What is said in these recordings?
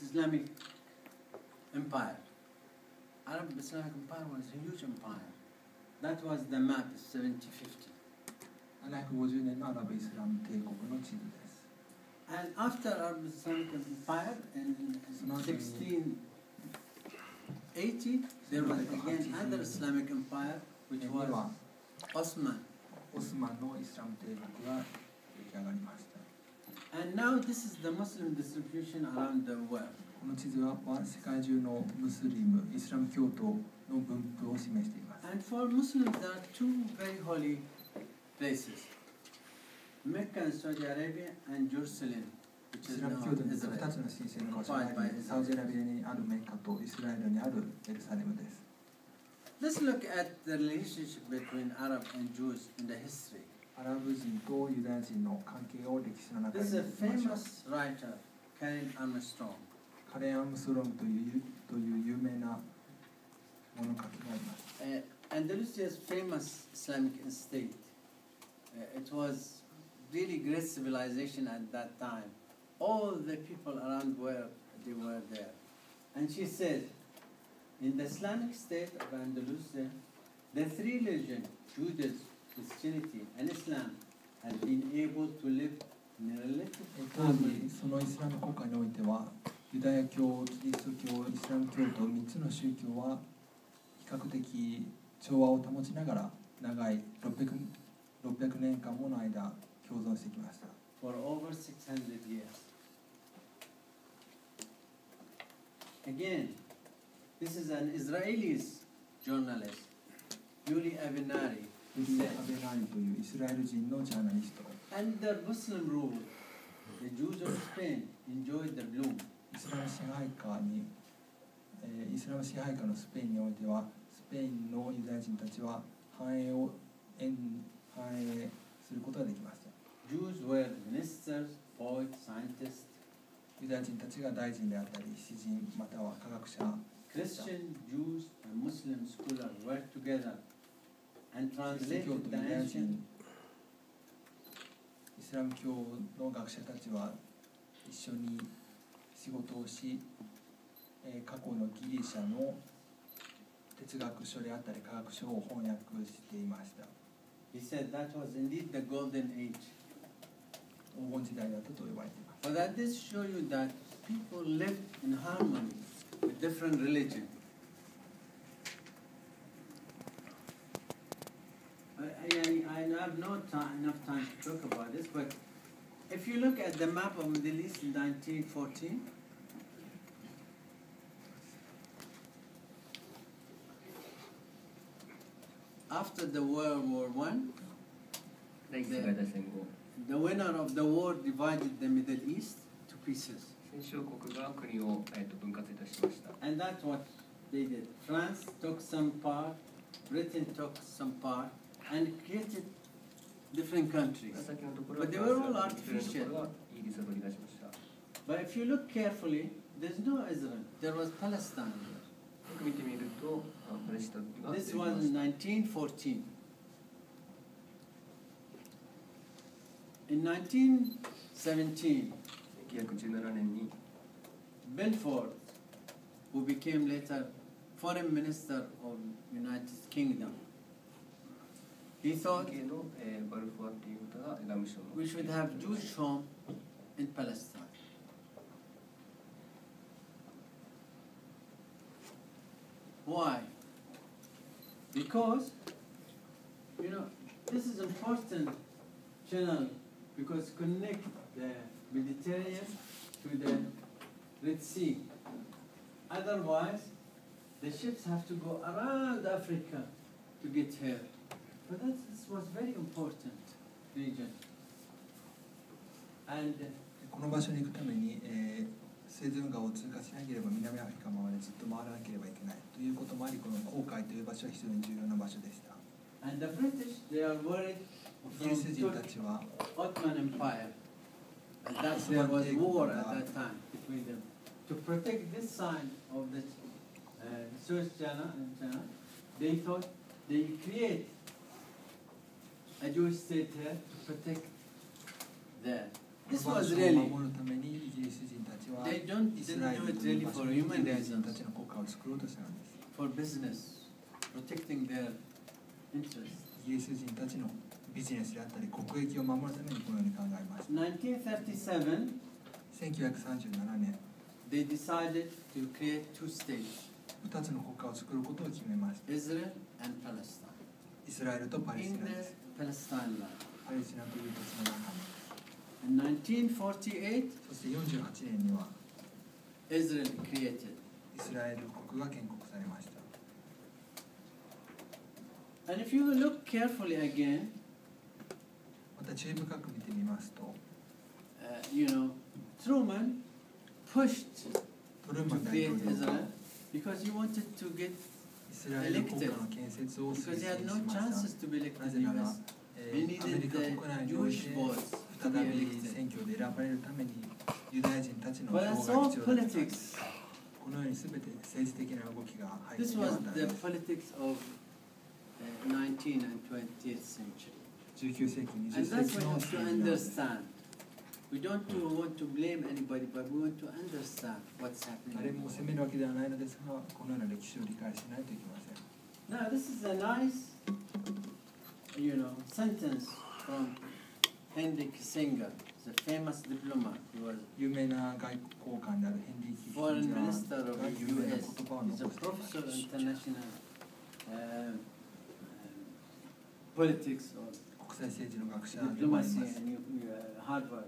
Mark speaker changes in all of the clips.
Speaker 1: Islamic empire. Arab Islamic empire was a huge empire. That was the map, 7050.
Speaker 2: 750年のアラブ・イスラム帝国の地図です。
Speaker 1: And after Arab Islamic empire in 1680, there was again another Islamic empire, which was Osman.
Speaker 2: オスマンのイスラム帝国が出来上がりました。
Speaker 1: And now this is the Muslim distribution around the world.
Speaker 2: この地図は世界中のムスリム、イスラム教徒の分布を示しています。
Speaker 1: And for Muslims, there are two very holy places: Mecca and Saudi Arabia, and Jerusalem,
Speaker 2: イスラム教徒に2つの神聖な場所があり、サウジアラビアにあるメッカとイスラエルにあるエルサレムです。
Speaker 1: Let's look at the relationship between Arab and Jews in the history.
Speaker 2: アラブ人とユダヤ人の関係を歴史の中に
Speaker 1: This is a
Speaker 2: 見ましょう。
Speaker 1: famous writer, Karen Armstrong.
Speaker 2: カレン・アームストロングという有名な物書きがあります。
Speaker 1: Andalusia's famous Islamic state. It was really great civilization at that time. All the people around they were there. And she said, in the Islamic state of Andalusia, the three religions, Judaism, Christianity, and Islam, had been able to live in a relative harmony.
Speaker 2: そのイスラム国家においては、ユダヤ教、キリスト教、イスラム教と3つの宗教は比較的調和を保ちながら長い600年間もの間共存してきました。
Speaker 1: For over 600 years. Again, this is an Israeli journalist, Yuri Avinari,
Speaker 2: ユリ・アベナリというイスラエル人のジャーナリスト。
Speaker 1: Under Muslim rule, the Jews of Spain enjoyed the bloom.
Speaker 2: イスラム支配下のスペインにおいては、スペインのユダヤ人たちは繁栄することができました。
Speaker 1: Jews were ministers, poets, scientists.
Speaker 2: ユダヤ人たちが大臣であったり、詩人または科学者。
Speaker 1: Christian, Jews, and Muslim scholars worked together and
Speaker 2: キリスト教
Speaker 1: translated
Speaker 2: と
Speaker 1: the
Speaker 2: ユダヤ
Speaker 1: ancient.
Speaker 2: 人、イスラム教の学者たちは一緒に仕事をし、過去のギリシャの哲学書であったり科学書を翻訳していました。
Speaker 1: He said that was indeed the golden age.
Speaker 2: 黄金時代だったと呼ばれています。
Speaker 1: But that does show you that people lived in harmony with different religions. I have no time, enough time to talk about this, but if you look at the map of Middle East in 1914, after the World War I, the winner of the war divided the Middle East to pieces.
Speaker 3: 戦勝国が国を分割いたしました。
Speaker 1: And that's what they did. France took some part, Britain took some part, and created different countries. But they were all artificial. But if you look carefully, there's no Israel. There was Palestine. This was in 1914. In 1917, Belfort, who became later Foreign Minister of United Kingdom, he thought we should have Jewish home in Palestine. Why? Because, this is important channel because connect the Mediterranean to the Red Sea. Otherwise, the ships have to go around Africa to get here. But this was very important region. And
Speaker 2: この場所に行くために、スエズ運河を通過しなければ南アフリカまでずっと回らなければいけないということもあり、この紅海という場所は非常に重要な場所でした。
Speaker 1: And the British, they are worried
Speaker 2: イギリス人たちは
Speaker 1: Ottoman Empire. And there was war at that time between them. To protect this side of the Suez Channel, they thought they create a Jewish state here to protect there. This was really
Speaker 2: リス人たちは
Speaker 1: They don't
Speaker 2: イスラエ
Speaker 1: do
Speaker 2: ル
Speaker 1: it
Speaker 2: という
Speaker 1: really
Speaker 2: 場所
Speaker 1: for
Speaker 2: に
Speaker 1: human
Speaker 2: ユダヤ人
Speaker 1: reasons,
Speaker 2: たちの国家を作ろうとしたのです。
Speaker 1: for business, protecting their interests.
Speaker 2: イギリス人たちのビジネスであったり国益を守るためにこのように考えました。
Speaker 1: 1937,
Speaker 2: 1937年、
Speaker 1: they decided to create two states,
Speaker 2: 2つの国家を作ることを決めました。
Speaker 1: Israel and Palestine,
Speaker 2: イスラエルとパレス
Speaker 1: in
Speaker 2: チナ
Speaker 1: the
Speaker 2: です。
Speaker 1: Palestine land.
Speaker 2: パレスチナという土地の中に。
Speaker 1: In 1948,
Speaker 2: そして48年には
Speaker 1: Israel created.
Speaker 2: イスラエル国が建国されました。
Speaker 1: And if you look carefully again,
Speaker 2: また注意深く見てみますと、
Speaker 1: Truman pushed
Speaker 2: トルー
Speaker 1: to
Speaker 2: マン大
Speaker 1: create
Speaker 2: 統領が
Speaker 1: Israel because he wanted to get,
Speaker 2: イスラエル国家の建設を推
Speaker 1: because he
Speaker 2: 進
Speaker 1: had
Speaker 2: し
Speaker 1: no
Speaker 2: ました。
Speaker 1: chances to be elected
Speaker 2: なぜ
Speaker 1: in
Speaker 2: な
Speaker 1: the
Speaker 2: ら
Speaker 1: US. He
Speaker 2: アメリ
Speaker 1: needed
Speaker 2: カ
Speaker 1: the
Speaker 2: 国内におい
Speaker 1: Jewish
Speaker 2: て
Speaker 1: votes
Speaker 2: 再
Speaker 1: to be
Speaker 2: び
Speaker 1: elected.
Speaker 2: 選挙で選ばれるためにユダヤ人たちの
Speaker 1: But
Speaker 2: 票
Speaker 1: that's
Speaker 2: が
Speaker 1: all
Speaker 2: 必要だった。
Speaker 1: politics.
Speaker 2: このように全て政治的な動きが入って
Speaker 1: This
Speaker 2: いなか
Speaker 1: was
Speaker 2: ったの
Speaker 1: the
Speaker 2: です。
Speaker 1: politics of 19th and 20th century.
Speaker 2: 19世紀、
Speaker 1: And
Speaker 2: 20
Speaker 1: that's
Speaker 2: 世紀
Speaker 1: what
Speaker 2: の
Speaker 1: you have
Speaker 2: 政
Speaker 1: to
Speaker 2: 治なんです。
Speaker 1: understand. We don't want to blame anybody, but we want to understand what's
Speaker 2: 誰
Speaker 1: happening.
Speaker 2: も責めるわけではないのですが、このような歴史を理解しないといけません。
Speaker 1: Now, this is a nice, sentence from Henry Kissinger, the famous diplomat. He was
Speaker 2: 有名な外交官であるヘンリー・キッシン
Speaker 1: foreign
Speaker 2: ジャ
Speaker 1: minister
Speaker 2: ー
Speaker 1: of
Speaker 2: が
Speaker 1: the
Speaker 2: 有名な
Speaker 1: U.S.
Speaker 2: 言葉を
Speaker 1: He's
Speaker 2: 残
Speaker 1: a
Speaker 2: しています
Speaker 1: professor of international politics or
Speaker 2: 国際政治の学者でもあり
Speaker 1: diplomacy
Speaker 2: ます。
Speaker 1: at Harvard.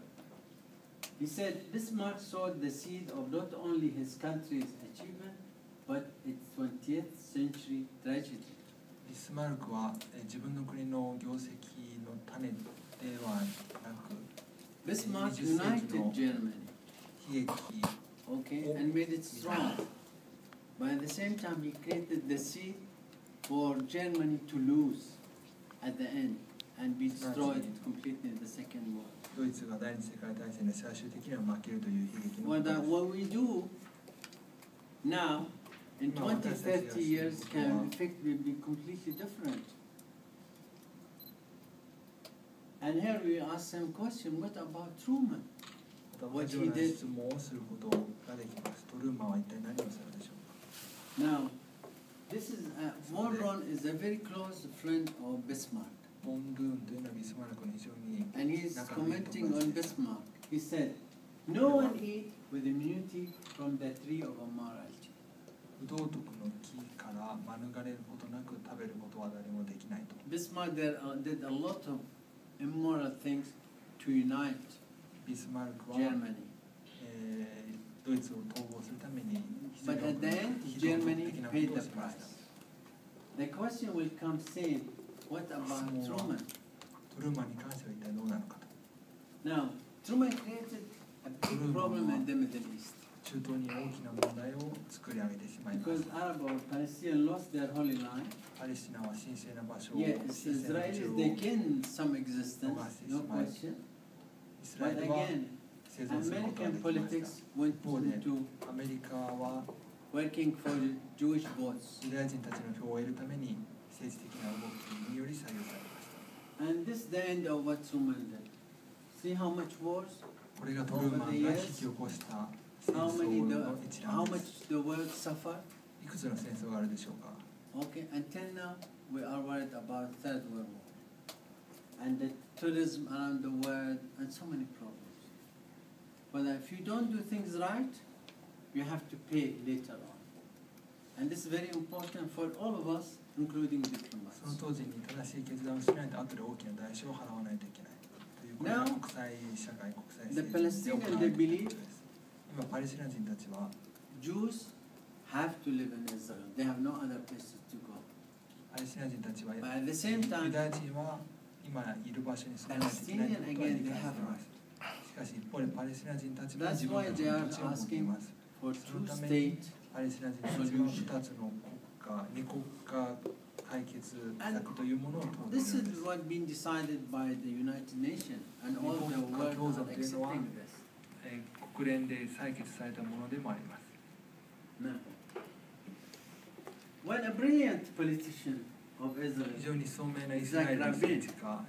Speaker 1: He said, this mark sowed the seed of not only his country's achievement, but its 20th century tragedy.
Speaker 2: ビスマルクは自分の国の業績の種ではなく、
Speaker 1: Bismarck
Speaker 2: 20世紀
Speaker 1: united
Speaker 2: の
Speaker 1: Germany,
Speaker 2: 悲劇
Speaker 1: okay, and made it strong. But at the same time, he created the seed for Germany to lose at the end and be destroyed completely in the Second War.
Speaker 2: ドイツが第二次世界大戦で最終的には負けるという悲劇のこ
Speaker 1: What,
Speaker 2: とです。
Speaker 1: what we do now, in 20, 30 years, can effectively be completely different. And here we ask some question, what about Truman?
Speaker 2: また同じような質問をすることができます。トルーマンは一体何をするでしょうか。
Speaker 1: Now, this is, Monron is a very close friend of Bismarck.
Speaker 2: モンルーンというのはビスマルクの非常に
Speaker 1: And he's
Speaker 2: 仲のいい友
Speaker 1: commenting
Speaker 2: 達
Speaker 1: on
Speaker 2: です。
Speaker 1: Bismarck. He said, no one eat with immunity from the tree of immorality.
Speaker 2: 不道徳の木から免れることなく食べることは誰もできないと。
Speaker 1: Bismarck did a lot of immoral things to unite
Speaker 2: ビスマルクは、
Speaker 1: Germany.
Speaker 2: ドイツを統合するために非常
Speaker 1: But
Speaker 2: に
Speaker 1: at the end,
Speaker 2: 非常に
Speaker 1: Germany
Speaker 2: 的なこ
Speaker 1: paid
Speaker 2: とを
Speaker 1: the
Speaker 2: しました。
Speaker 1: price. The question will come saying, what about Truman?
Speaker 2: トルーマンに関しては一体どうなのかと。
Speaker 1: Now, Truman created a big problem in the Middle East
Speaker 2: 中東に大きな問題を作り上げてしまいま
Speaker 1: because
Speaker 2: した。
Speaker 1: Arab or Palestinians lost their holy land.
Speaker 2: パレスチナは神聖な場所を、
Speaker 1: Yes,
Speaker 2: 神聖な地
Speaker 1: Israelis
Speaker 2: を
Speaker 1: they gained some existence, no question.
Speaker 2: イスラエ
Speaker 1: But
Speaker 2: ルは
Speaker 1: again,
Speaker 2: 生存することが
Speaker 1: American
Speaker 2: できました。
Speaker 1: politics went
Speaker 2: 一方で
Speaker 1: into
Speaker 2: アメリカは
Speaker 1: working for the Jewish votes.
Speaker 2: ユダヤ人たちの票を得るために政治的な動きにより左右されました。
Speaker 1: And this is the end of what Truman did. See how much wars,
Speaker 2: これがトルーマンが引き起こした戦
Speaker 1: how
Speaker 2: 争
Speaker 1: many
Speaker 2: の一
Speaker 1: how
Speaker 2: 覧で
Speaker 1: much
Speaker 2: す。
Speaker 1: the world suffered.
Speaker 2: いくつの戦争があるでしょうか。
Speaker 1: Okay, until now we are worried about Third World War and the tourism around the world and so many problems. But if you don't do things right, you have to pay later on. And this is very important for all of us, including
Speaker 2: その
Speaker 1: diplomats.
Speaker 2: 当時に正しい決断をしないと後で大きな代償を払わないといけないというこれが
Speaker 1: Now,
Speaker 2: 国際社会、国際
Speaker 1: The
Speaker 2: 政治で行
Speaker 1: Palestinians
Speaker 2: わ
Speaker 1: they
Speaker 2: れている
Speaker 1: believe
Speaker 2: ことです。今パレスチナ人たちは
Speaker 1: Jews have to live in Israel. They have no other places to go.
Speaker 2: パレスチナ人たちは
Speaker 1: But at the same
Speaker 2: ユ
Speaker 1: time,
Speaker 2: ダヤ人は今いる場所に住まないといけないということは理解しています。しかし一方でパレスチナ人たちは
Speaker 1: That's
Speaker 2: 自分
Speaker 1: why
Speaker 2: たち
Speaker 1: they
Speaker 2: の
Speaker 1: are
Speaker 2: 土地を持っています。
Speaker 1: for
Speaker 2: その
Speaker 1: two
Speaker 2: ために
Speaker 1: state
Speaker 2: パレスチナ人たちは2つの国家、2国家解決策というものを通ってい
Speaker 1: This
Speaker 2: るんで
Speaker 1: is
Speaker 2: す。
Speaker 1: what been decided by the United Nations, and all the world are accepting this.
Speaker 2: 国連で採決されたものでもあります。
Speaker 1: Now, when a brilliant politician of Israel,
Speaker 2: 非常に聡明なイスラエルの政治家、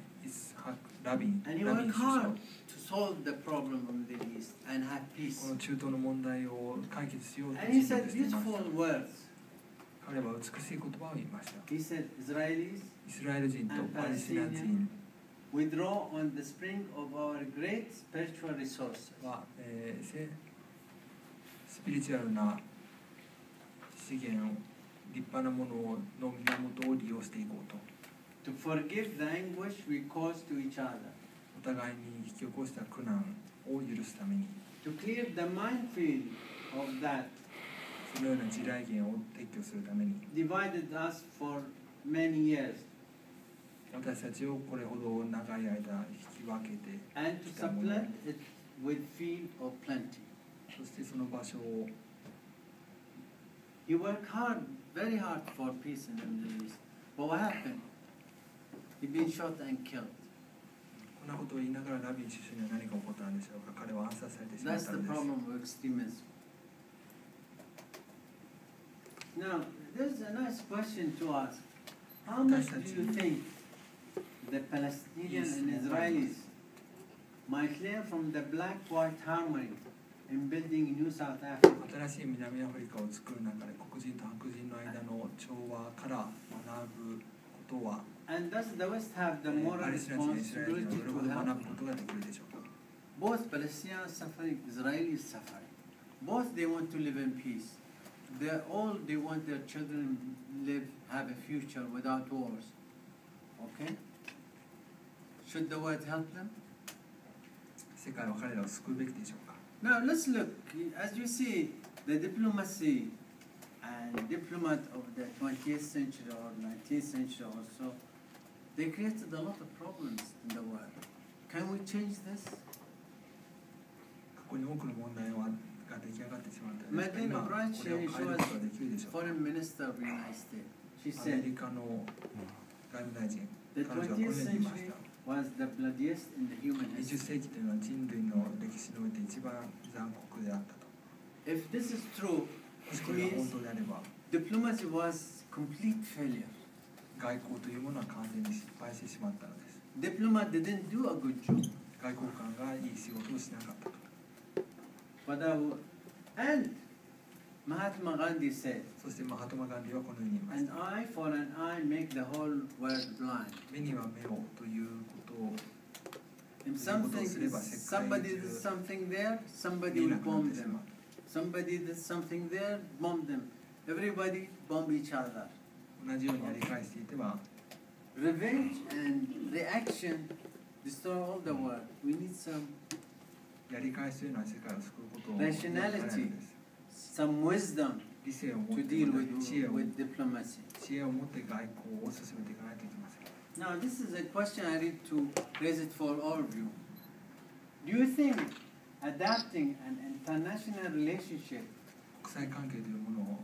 Speaker 2: ラビン
Speaker 1: And he
Speaker 2: 首
Speaker 1: worked
Speaker 2: 相
Speaker 1: hard to solve the problem of the Middle East and have
Speaker 2: こ
Speaker 1: peace.
Speaker 2: の中東の問題を解決しようと
Speaker 1: And he
Speaker 2: 尽力
Speaker 1: said
Speaker 2: していました
Speaker 1: beautiful words.
Speaker 2: 彼は美しい言葉を言いました
Speaker 1: He said, Israelis
Speaker 2: イスラエル人とパレスチナ人
Speaker 1: withdraw on the spring of our great spiritual resources.
Speaker 2: は、スピリチュアルな資源を立派なものの源を利用していこうと
Speaker 1: To forgive the anguish we cause to each other.
Speaker 2: お互いに引き起こした苦難を許すために
Speaker 1: To clear the minefield of that
Speaker 2: そのような地雷原を撤去するために
Speaker 1: divided us for many years.
Speaker 2: 私たちをこれほど長い間引き分けて
Speaker 1: And to supplant it with field of plenty.
Speaker 2: そしてその場所を
Speaker 1: He worked hard, very hard for peace in the Middle East. But what happened? He been shot and killed.
Speaker 2: こんなことを言いながらラビン首相には何が起こったんでしょうか彼は暗殺されてしまっ
Speaker 1: That's
Speaker 2: た
Speaker 1: the
Speaker 2: のです
Speaker 1: problem of extremism. Now, there's a nice question to ask. How much do you think the Palestinians and Israelis might learn from the black-white harmony in building New South Africa?
Speaker 2: 新しい南アフリカを作る中で黒人と白人の間の調和から学ぶことは
Speaker 1: And does the West have the moral
Speaker 2: パレスチナ人やイスラエル
Speaker 1: responsibility
Speaker 2: 人はどれほど
Speaker 1: to
Speaker 2: 学
Speaker 1: help?
Speaker 2: ぶことができるでしょうか
Speaker 1: Both Palestinians suffering, Israelis suffering. Both they want to live in peace. They want their children have a future without wars. Okay? Should the world help them?
Speaker 2: 世界は彼らを救うべきでしょうか
Speaker 1: Now let's look. As you see, the diplomacy and diplomat of the 20th century or 19th century or so, they created a lot of problems in the world. Can we change this?
Speaker 2: 過去に多くの問題が出来上がってしまったのですが
Speaker 1: Madeleine
Speaker 2: 今これを
Speaker 1: Albright,
Speaker 2: 変える
Speaker 1: she
Speaker 2: こと
Speaker 1: was
Speaker 2: ができるでしょうか
Speaker 1: foreign minister of the United States. She
Speaker 2: アメ
Speaker 1: said
Speaker 2: リカの外務大臣
Speaker 1: the
Speaker 2: 彼女はこのよう
Speaker 1: 20th
Speaker 2: に言いまし
Speaker 1: century
Speaker 2: た
Speaker 1: was the bloodiest in the human
Speaker 2: 20 世
Speaker 1: history.
Speaker 2: 紀というのは人類の歴史において一番残酷であったと
Speaker 1: If this is true,
Speaker 2: もし
Speaker 1: it
Speaker 2: これが本
Speaker 1: means
Speaker 2: 当であれば
Speaker 1: diplomacy was complete failure.
Speaker 2: 外交というものは完全に失敗してしまったのです
Speaker 1: Diplomat didn't do a good job.
Speaker 2: 外交官がいい仕事をしなかったと
Speaker 1: And Mahatma Gandhi said,
Speaker 2: そしてマハトマ・ガンディはこのように言いまし
Speaker 1: an
Speaker 2: た
Speaker 1: eye for an eye make the whole world blind.
Speaker 2: 目には目をということを
Speaker 1: If somebody did something there, somebody will bomb them. Somebody did something there, bomb them. Everybody bomb each other.
Speaker 2: 同じようにやり返していては
Speaker 1: Revenge and reaction destroy all the world. We need some
Speaker 2: やり返しというのは世界を救うことを
Speaker 1: rationality, some wisdom
Speaker 2: 理性を持っ
Speaker 1: to
Speaker 2: て
Speaker 1: deal
Speaker 2: 知恵を
Speaker 1: with diplomacy.
Speaker 2: 知恵を持って外交を進めていかないといけません
Speaker 1: Now, this is a question I need to raise it for all of you. Do you think adapting an international relationship
Speaker 2: 国際関係というものを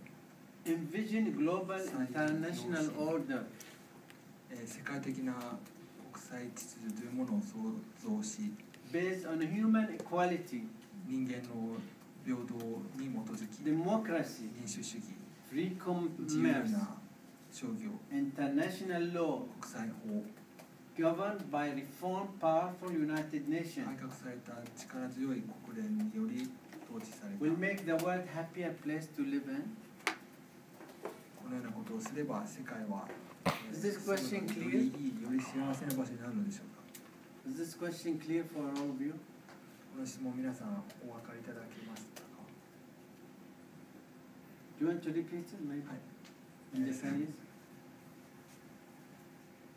Speaker 1: envision global international order
Speaker 2: 世界的な国際秩序というものを創造し
Speaker 1: based on human equality,
Speaker 2: 人間の平等に基づき
Speaker 1: democracy,
Speaker 2: 民主主義
Speaker 1: free
Speaker 2: 自由
Speaker 1: commerce,
Speaker 2: な商業
Speaker 1: international law,
Speaker 2: 国際法
Speaker 1: governed by reformed, powerful United
Speaker 2: 改
Speaker 1: Nations,
Speaker 2: 革された力強い国連により統治された
Speaker 1: will make the world happier place to live in?
Speaker 2: このようなことをすれば世界は
Speaker 1: Is this question
Speaker 2: よ
Speaker 1: clear?
Speaker 2: りいいより幸せな場所になるのでしょうか
Speaker 1: Is this question clear for all of you?
Speaker 2: この質問皆さんお分かりいただけましたか
Speaker 1: Do you want to repeat it, maybe?
Speaker 2: はい
Speaker 1: In Japanese?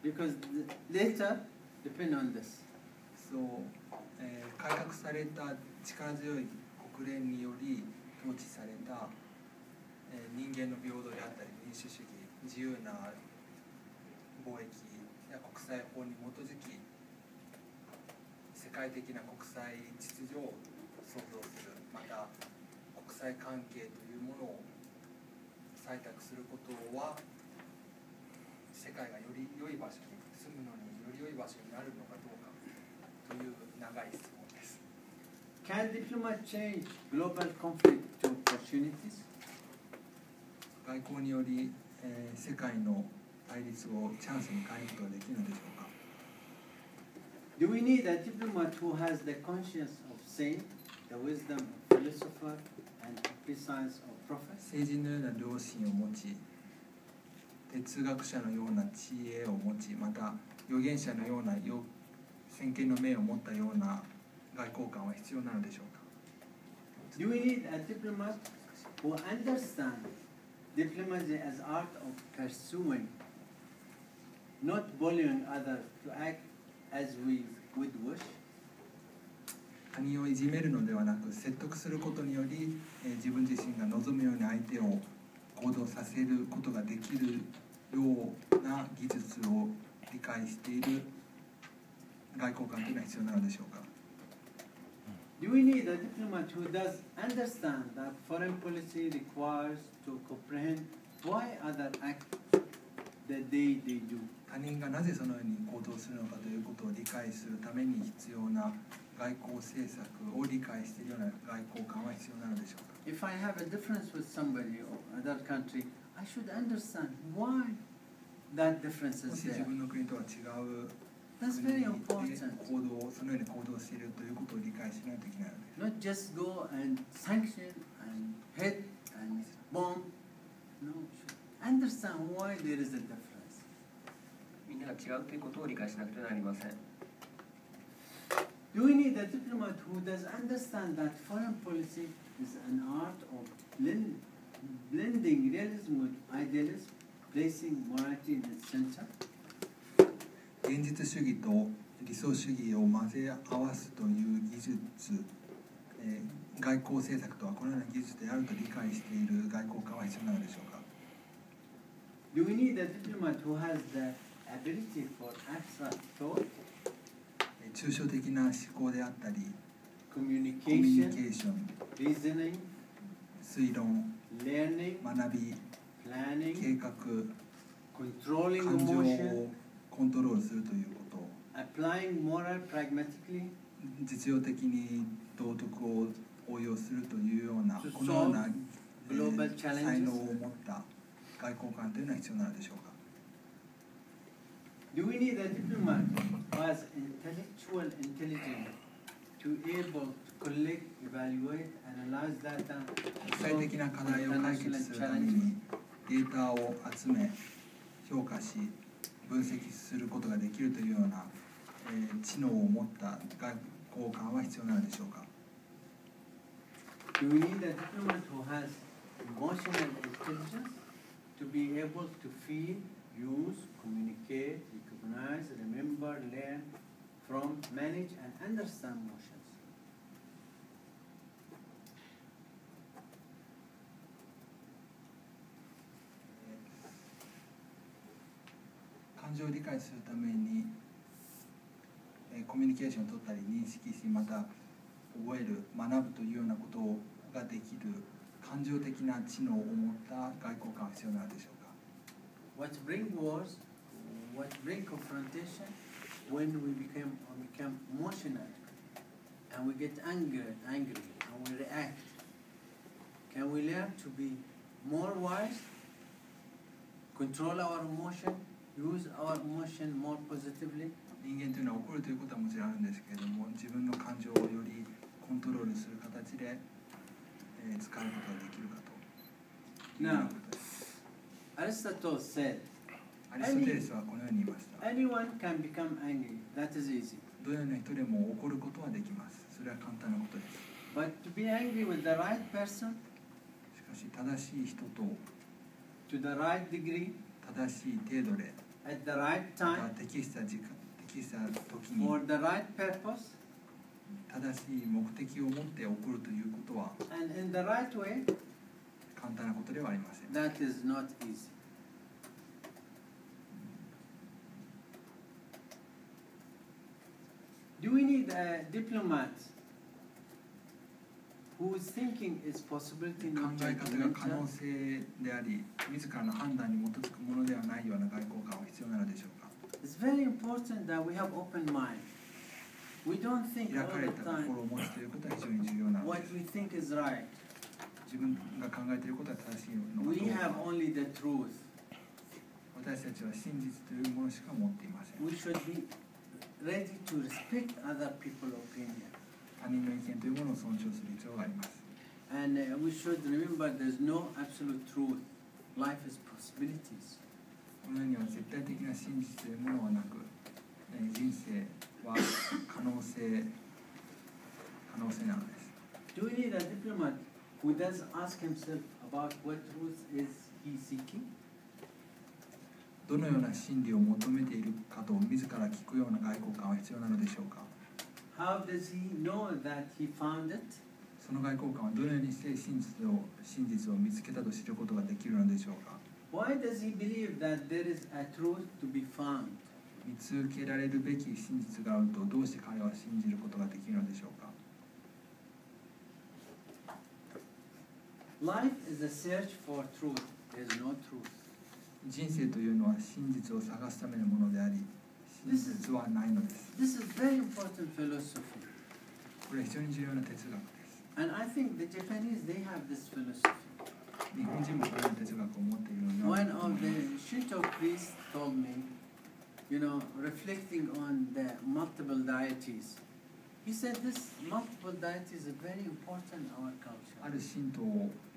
Speaker 1: Because later, depend on this.
Speaker 2: そう、改革された力強い国連により統治された、人間の平等であったり民主主義自由な貿易や国際法に基づき世界的な国際秩序を創造するまた国際関係というものを採択することは世界がより良い場所に住むのにより良い場所になるのかどうかという長い質問です。
Speaker 1: Can diplomat change global conflict to opportunities?
Speaker 2: 外交により、世界の対立をチャンスに変えることができるのでしょうか。
Speaker 1: Do we need a diplomat who has the conscience of saint, the wisdom of philosopher, and the prescience of prophet?
Speaker 2: 聖人のような良心を持ち、哲学者のような知恵を持ち、また預言者のような先見の明を持ったような外交官は必要なのでしょうか。
Speaker 1: Do we need a diplomat who understands diplomacy as art of pursuing, not bullying others to act as we would wish?
Speaker 2: 他人をいじめるのではなく、説得することにより、自分自身が望むように相手を行動させることができるような技術を理解している外交官というのは必要なのでしょうか。
Speaker 1: Do we need a diplomat who does understand that foreign policy requires to comprehend why others act the way they do?
Speaker 2: 他人がなぜそのように行動するのかということを理解するために必要な外交政策を理解しているような外交官は必要なのでしょうか。
Speaker 1: If I have a difference with somebody or other country, I should understand why that difference
Speaker 2: も
Speaker 1: is
Speaker 2: し自
Speaker 1: there.
Speaker 2: 分の国とは違う
Speaker 1: That's
Speaker 2: 国
Speaker 1: very
Speaker 2: で
Speaker 1: important.
Speaker 2: そのように行動しているということを理解しないといけないので、
Speaker 1: Not just go and sanction and hit and bomb. No, understand why there is a difference.
Speaker 3: みんなが違うということを理解しなくてはなりません。
Speaker 1: Do we need a diplomat who does understand that foreign policy is an art of blending realism with idealism, placing morality in its center?
Speaker 2: 現実主義と理想主義を混ぜ合わすという技術、外交政策とはこのような技術であると理解している外交官は必要なのでしょうか。
Speaker 1: Do we need a diplomat who has the ability for abstract thought,
Speaker 2: 抽象的な思考であったり、コミュニケ
Speaker 1: communication,
Speaker 2: ーション、
Speaker 1: reasoning,
Speaker 2: 推論、
Speaker 1: learning,
Speaker 2: 学び、
Speaker 1: planning,
Speaker 2: 計画、
Speaker 1: controlling
Speaker 2: 感情
Speaker 1: emotion,
Speaker 2: をコントロールするということ、
Speaker 1: applying moral pragmatically,
Speaker 2: 実用的に道徳を応用するというような
Speaker 1: To
Speaker 2: このような、
Speaker 1: global challenges.
Speaker 2: 才能を持った外交官というのは必要なのでしょうか。
Speaker 1: Do we need a diplomat who has intellectual intelligence to able to collect, evaluate, analyze data,
Speaker 2: 国際的な課題を解決するためにデータを集め評価し分析することができるというような、知能を持った外交官は必要なのでしょうか。
Speaker 1: Do we need a diplomat who has emotional intelligence to be able to feel, use, communicate, recognize, remember, learn from, manage, and understand emotions?
Speaker 2: 感情を理解するために、コミュニケーションを取ったり認識しまた覚える学ぶというようなことができる感情的な知能を持った外交官は必要なのでしょうか。
Speaker 1: What bring wars, what bring confrontation when we become emotional and we get angry and we react. Can we learn to be more wise, control our emotion, use our emotion more positively?
Speaker 2: 人間というのは怒るということはもちろんあるんですけれども、自分の感情をよりコントロールする形で、使うことができるかというようなことです。
Speaker 1: Aristotle said,
Speaker 2: アリストテレスはこのように言いました。
Speaker 1: anyone can become angry, that is easy.
Speaker 2: どのような人でも怒ることはできます。それは簡単なことです。
Speaker 1: But to be angry with the right person,
Speaker 2: しかし正しい人と
Speaker 1: to the right degree,
Speaker 2: 正しい程度で
Speaker 1: at the right
Speaker 2: また
Speaker 1: time,
Speaker 2: 適した時間適した時に
Speaker 1: for the right purpose,
Speaker 2: 正しい目的を持って怒るということは
Speaker 1: and in the right way,
Speaker 2: 簡単なことではありません。
Speaker 1: that is not easy. Do we need a diplomat whose thinking is possibility
Speaker 2: 考
Speaker 1: not
Speaker 2: え方が可能
Speaker 1: judgmental?
Speaker 2: 性であり、自らの判断に基づくものではないような外交官は必要なのでしょうか。
Speaker 1: It's very important that we have open mind. We don't think
Speaker 2: 開
Speaker 1: all
Speaker 2: かれ
Speaker 1: the
Speaker 2: た
Speaker 1: time
Speaker 2: 心を持つということは非常に重要なの
Speaker 1: what
Speaker 2: です。
Speaker 1: we think is right.
Speaker 2: 自分が考えていることは正しいのかど
Speaker 1: We
Speaker 2: う
Speaker 1: have
Speaker 2: か。
Speaker 1: only the truth.
Speaker 2: 私たちは真実というものしか持っていません。
Speaker 1: We should be ready to respect other people's opinion.
Speaker 2: 他人の意見というものを尊重する必要があります。
Speaker 1: And we should remember there's no absolute truth. Life is possibilities.
Speaker 2: この世には絶対的な真実というものはなく、人生は可能性なのです。
Speaker 1: Do we need a diplomat who does ask himself about what truth is he seeking?
Speaker 2: どのような真理を求めているかと自ら聞くような外交官は必要なのでしょうか。
Speaker 1: How does he know that he found it?
Speaker 2: その外交官はどのようにして真実を見つけたと知ることができるのでしょうか。
Speaker 1: Why does he believe that there is a truth to be found?
Speaker 2: 見つけられるべき真実があるとどうして彼は信じることができるのでしょうか。
Speaker 1: Life is a search for truth. There is no truth.
Speaker 2: 人生というのは真実を探すためのものであり、真実はないのです。
Speaker 1: This is very important philosophy.
Speaker 2: これは非常に重要な哲学です。
Speaker 1: And I think the Japanese, they have this philosophy.
Speaker 2: 日本人もこのような哲学を持っているのでは
Speaker 1: One of the Shinto priests told me, reflecting on the multiple deities, he said this multiple deities are very important in our culture.
Speaker 2: ある神道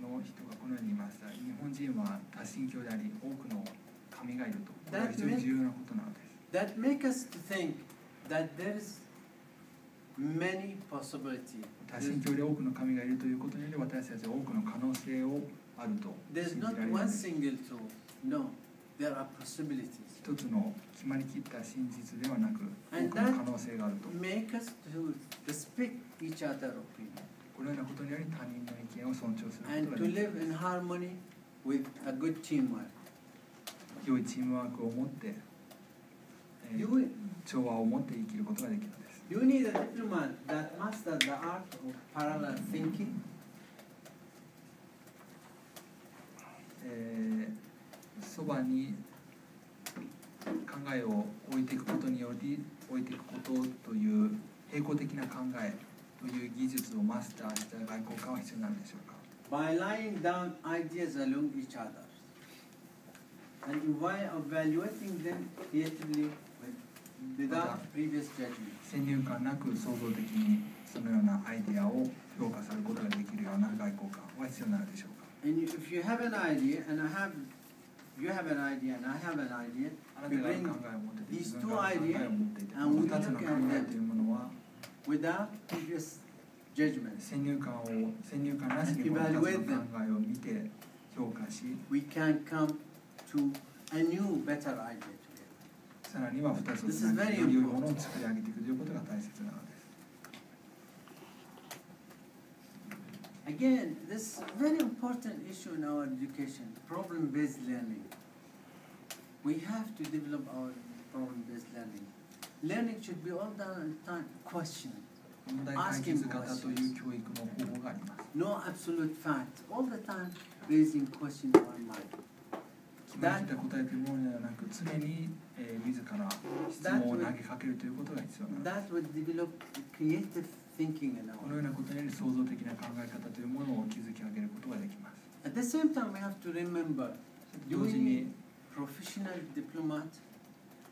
Speaker 2: の人がこのように言いました。日本人は多神教であり、多くの神がいると。これは非常に重要なことなのです。
Speaker 1: That make us to think that there is many possibilities.
Speaker 2: 多神教で多くの神がいるということにより、私たちは多くの可能性をあると
Speaker 1: There's
Speaker 2: 信じら
Speaker 1: not
Speaker 2: れるの
Speaker 1: one
Speaker 2: です。
Speaker 1: single truth. No, there are possibilities.
Speaker 2: 一つの決まりきった真実ではなく、多
Speaker 1: And
Speaker 2: くの可能性があると。
Speaker 1: Make us to respect each other's opinion
Speaker 2: このようなことにより他人の意見を尊重する
Speaker 1: and
Speaker 2: こと
Speaker 1: to
Speaker 2: ができ
Speaker 1: live in harmony with a good teamwork.
Speaker 2: 良いチームワークを持って、
Speaker 1: You,
Speaker 2: 調和を持って生きることができるのです。
Speaker 1: you need a diplomat that masters the art of parallel thinking.
Speaker 2: そばに考えを置いていくことにより置いていくことという並行的な考えという技術をマスターした外交官は必要なんでしょうか。
Speaker 1: By laying down ideas along each other and evaluating them creatively without previous judgment.
Speaker 2: 先入観なく創造的にそのようなアイデアを評価されることができるような外交官は必要なのでしょうか。
Speaker 1: And if you have an idea and you have an idea and I have an idea,
Speaker 2: あな
Speaker 1: we
Speaker 2: たが
Speaker 1: bring
Speaker 2: 考えを持ってて
Speaker 1: these
Speaker 2: 自
Speaker 1: two
Speaker 2: 分が考えを持っていて、この2つの考えというものは
Speaker 1: without previous judgment.
Speaker 2: 先入観なしにこの2つの考えを見て評価し、
Speaker 1: We can come to a new, better idea together.
Speaker 2: さらには2つ
Speaker 1: This is
Speaker 2: の
Speaker 1: very
Speaker 2: より良いものを作り上げていくということが大切なのです。
Speaker 1: Again, this very important issue in our education, problem-based learning. We have to develop our problem-based learning. Learning should be all done the time question.
Speaker 2: 問題解決型という教育の方法があります。
Speaker 1: No absolute facts. All the time raising question in our mind.
Speaker 2: 決まりきった答えというものではなく、常に、自ら質問を投げかけるということが必要なのです。
Speaker 1: That would develop creative thinking in
Speaker 2: この
Speaker 1: our
Speaker 2: ようなことにより創造的な考え方というものを築き上げることができます。
Speaker 1: At the same time, we have to remember,
Speaker 2: 同
Speaker 1: do
Speaker 2: 時
Speaker 1: we
Speaker 2: に
Speaker 1: need professional diplomat?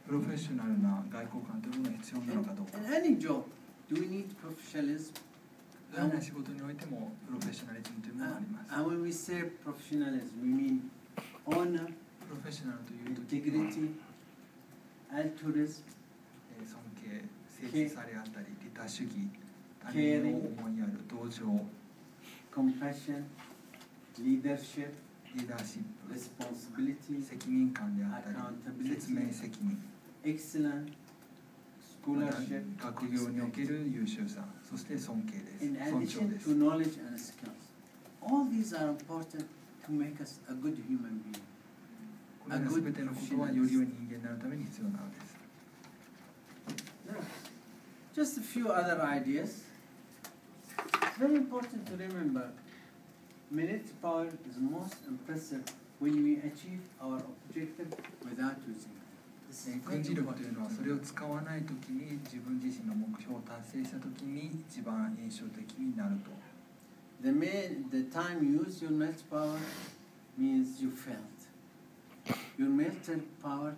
Speaker 2: プロフェッショナルな外交官というものが必要なのかどうか。
Speaker 1: In any job, do we need professionalism?
Speaker 2: どのような仕事においてもプロフェッショナリズムというものがあります。
Speaker 1: And when we say professionalism, we mean honor,
Speaker 2: プロフェッショナルというときには
Speaker 1: integrity, altruism,
Speaker 2: 尊敬、誠実さであったり、利他主義、他人の思いやる同情、
Speaker 1: compassion, leadership,
Speaker 2: リーダーシップ、
Speaker 1: responsibility,
Speaker 2: 責任感であったり、説明責任、
Speaker 1: excellence,
Speaker 2: また
Speaker 1: scholarship,
Speaker 2: 学業における優秀さ、そして尊敬です。
Speaker 1: in
Speaker 2: 尊重
Speaker 1: addition
Speaker 2: です。
Speaker 1: to knowledge and skills. All these are important to make us a good human being.
Speaker 2: このようなすべてのことはより良い人間になるために必要なのです。
Speaker 1: Just a few other ideas. It's very important to remember, military power is most impressive when we achieve our objective without using it. This is
Speaker 2: 軍
Speaker 1: very
Speaker 2: 事力という
Speaker 1: important.
Speaker 2: のはそれを使わないときに自分自身の目標を達成したときに一番印象的になると。
Speaker 1: The time you use your military power means you failed. Your military power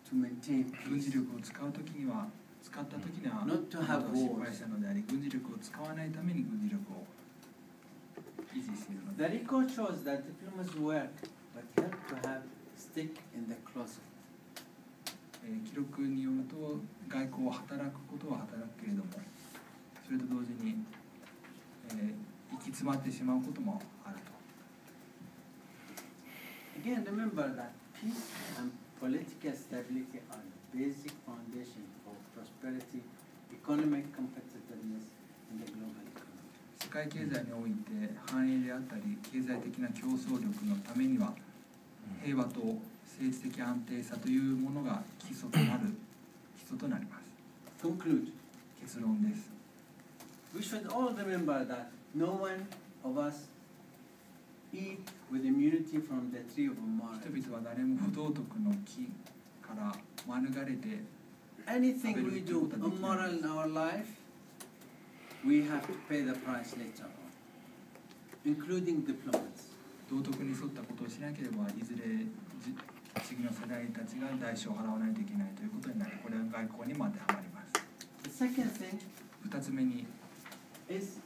Speaker 1: to maintain
Speaker 2: 軍事
Speaker 1: peace.
Speaker 2: 力を使うときには使った時には
Speaker 1: Not to have
Speaker 2: 失敗したのであり、軍事力を使わないために軍事力を維持しているの
Speaker 1: The
Speaker 2: で、
Speaker 1: record shows that diplomacy worked, but helped to have stick in the closet.
Speaker 2: 記録によると外交は働くことは働くけれども、それと同時に、行き詰まってしまうこともあると。
Speaker 1: Again, remember that peace and political stability are the basic foundation for prosperity, economic competitiveness in the global economy.
Speaker 2: 世界経済において繁栄であったり経済的な競争力のためには平和と政治的安定さというものが基礎となります。
Speaker 1: Conclude.
Speaker 2: 結論です。
Speaker 1: We should all remember that no one of us eat with immunity from the tree of immorality.
Speaker 2: 人々は誰も不道徳の木から免れて
Speaker 1: Anything we do immoral in our life, we have to pay the price later on, including diplomats.
Speaker 2: 道徳に沿ったことをしなければいずれ次の世代たちが代償を払わないといけないということになり、これは外交にも当てはまります。
Speaker 1: The second thing
Speaker 2: 2つ目に
Speaker 1: is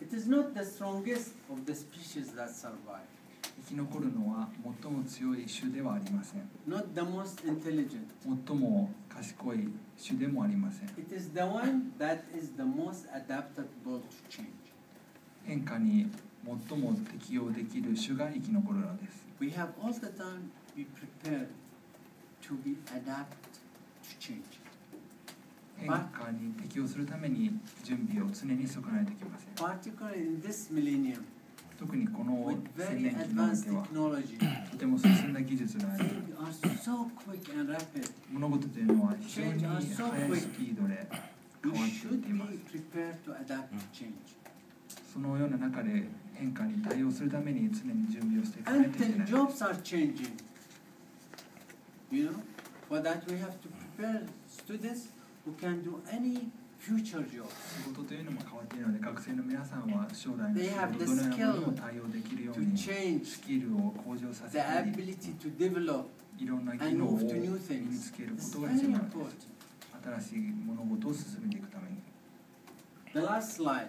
Speaker 1: it is not the strongest of the species that survive,
Speaker 2: 生き残るのは最も強い種ではありません。
Speaker 1: not the most intelligent.
Speaker 2: 最も賢い種でもありません。
Speaker 1: It is the one that is the most adaptable to change.
Speaker 2: 変化に最も適応できる種が生き残るのです。
Speaker 1: We have all the time be prepared to be adapted to change.
Speaker 2: 変化に適応するために準備を常にしておかないといけません。
Speaker 1: Particularly in this millennium,
Speaker 2: 特にこの
Speaker 1: with
Speaker 2: 千
Speaker 1: very
Speaker 2: 年期におい
Speaker 1: advanced
Speaker 2: ては
Speaker 1: technology,
Speaker 2: とても進んだ技術があり、
Speaker 1: things are so quick and rapid.
Speaker 2: 物事というのは非常に速いスピードで
Speaker 1: We
Speaker 2: 変わってい
Speaker 1: should
Speaker 2: っています。
Speaker 1: be prepared to adapt to change.
Speaker 2: そのような中で変化に対応するために常に準備をしていかないといけな
Speaker 1: Until
Speaker 2: い。
Speaker 1: jobs are changing, you know, for that we have to prepare students who can do any future job.
Speaker 2: 仕事というのも変わっているので、学生の皆さんは将来の
Speaker 1: They
Speaker 2: 仕
Speaker 1: have
Speaker 2: 事
Speaker 1: the
Speaker 2: どのようなものに
Speaker 1: skill
Speaker 2: も対応できるよう
Speaker 1: to
Speaker 2: に
Speaker 1: change,
Speaker 2: スキルを向上させ
Speaker 1: the
Speaker 2: たり、
Speaker 1: ability to develop
Speaker 2: いろんな技
Speaker 1: and
Speaker 2: 能を
Speaker 1: move
Speaker 2: 身
Speaker 1: to new
Speaker 2: に
Speaker 1: things.
Speaker 2: つけるこ
Speaker 1: It's
Speaker 2: とが
Speaker 1: very
Speaker 2: 必要なんで
Speaker 1: important.
Speaker 2: す。新しい物事を進めていくために。
Speaker 1: The last slide.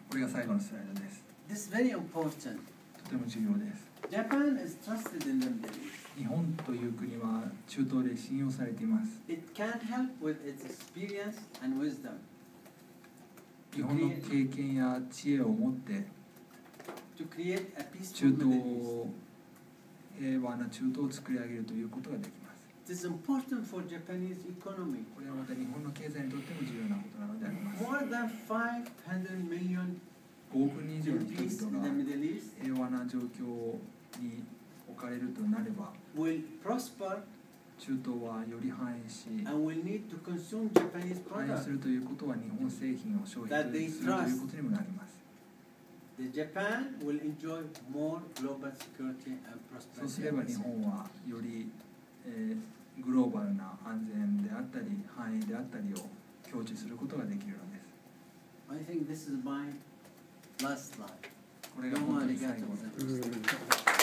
Speaker 2: これが最後のスライドです。
Speaker 1: This is very important.
Speaker 2: とても重要です。
Speaker 1: Japan is trusted in the Middle East.
Speaker 2: 日本という国は中東で信用されています。
Speaker 1: It can help with its experience and wisdom
Speaker 2: 日本の経験や知恵を持って
Speaker 1: to create a
Speaker 2: 中
Speaker 1: peaceful
Speaker 2: 東
Speaker 1: Middle East.
Speaker 2: を平和な中東を作り上げるということができます。
Speaker 1: It is important for Japanese economy.
Speaker 2: これはまた日本の経済にとっても重要なことなのであります。
Speaker 1: More than 500 million
Speaker 2: 5億人以上の
Speaker 1: peace
Speaker 2: 人
Speaker 1: in
Speaker 2: 々
Speaker 1: the
Speaker 2: が
Speaker 1: Middle East
Speaker 2: 平和な状況に置かれるとなれば、
Speaker 1: will prosper
Speaker 2: 中東はより繁栄し、
Speaker 1: and will need to consume Japanese
Speaker 2: 繁栄
Speaker 1: products.
Speaker 2: するということは日本製品を消費
Speaker 1: That they
Speaker 2: するということにもなります。
Speaker 1: The Japan will enjoy more global security and
Speaker 2: そうす
Speaker 1: prosperity.
Speaker 2: れば日本はより、グローバルな安全であったり繁栄であったりを享受することができるのです。
Speaker 1: I think this is my last slide.
Speaker 2: これが本当に最後です。